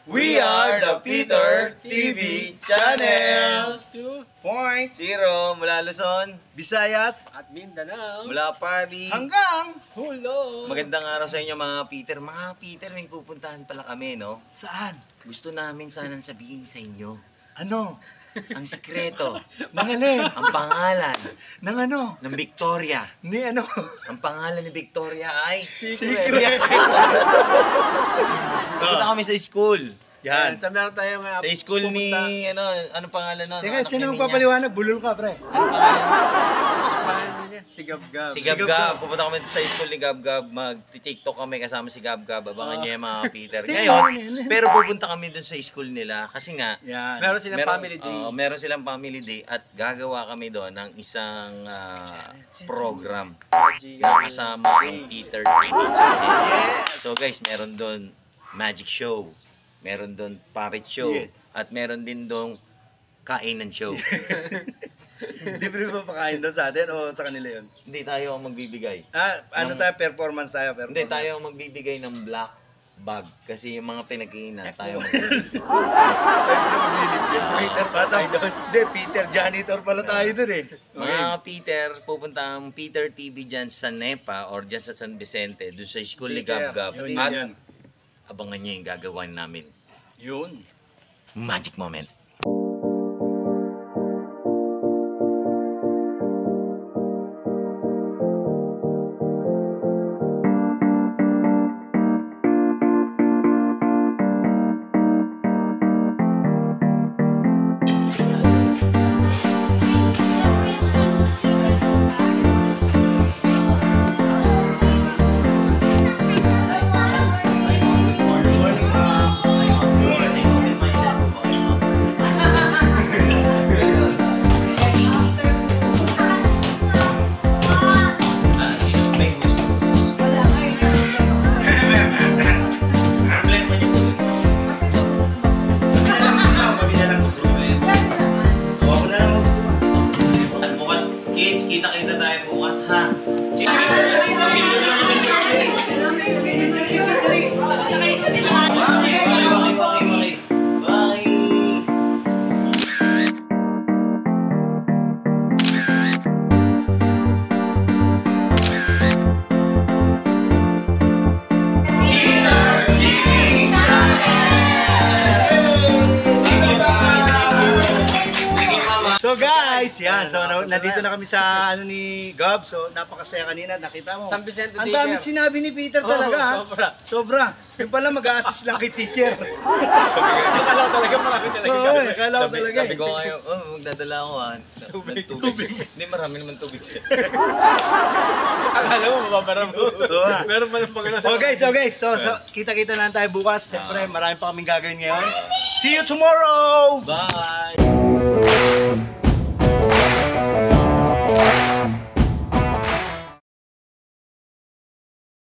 We are the Peter TV Channel 2.0 mula Luzon, Visayas at Mindanao, mula Pari hanggang Hulo. Magandang araw sa inyo mga Peter. Mga Peter, may pupuntahan pala kami, no? saan? Gusto namin sanang sabihin sa inyo Ano? ang sikreto, Nang alin? ang pangalan Nang ano? ng Victoria. Ni ano? Ang pangalan ni Victoria ay Secret. Punta kami sa school. Yan. Sa meron tayo Sa school ni, ano pangalan nun? Teka, Anak sino ang ni Ninya? papaliwanag? Bulol ka, pre. Si Gab-Gab. Si Gab-Gab. Pupunta kami sa school ni Gab-Gab. Mag-tiktok kami kasama si Gab-Gab. Abangan niyo yung mga Peter. Ngayon, pero pupunta kami dun sa school nila. Kasi nga, Yan. Meron silang family day. meron silang family day at gagawa kami doon ng isang program na kasama ang Peter TV Channel. So guys, meron doon magic show, meron doon puppet show, at meron din doon kainan show. Libre ba pakain doon sa atin o sa kanila yun? Hindi tayo ang magbibigay. Ano tayo? Performance tayo? Hindi tayo ang magbibigay ng black bag kasi yung mga pinag-iinan tayo magbibigay. Hindi, Peter Janitor pala tayo doon eh. Mga Peter, pupunta ang Peter TV dyan sa NEPA or dyan sa San Vicente, doon sa school ni Gab-Gab. Yun, At yan. abangan nyo yung gagawin namin. Yun. Magic moment. Kids, kita-kita tayo bukas, ha? So guys, yan. So nandito na kami sa ano ni Gab. So napakasaya kanina, nakita mo. San Vicente Ang dami Daycare. sinabi ni Peter talaga. ha? Sobra. Sobra. Yung pala mag-a-assist lang kay teacher. Akala ko talaga marami talaga. Oo, akala ko talaga. Sabi ko kayo, magdadala ako, ha? Tubig. Hindi, marami naman tubig siya. Akala mo mababara mo. Meron pa ng pagkakasama. Okay, so kita-kita lang tayo bukas. Siyempre, marami pa kaming gagawin ngayon. See you tomorrow! Bye!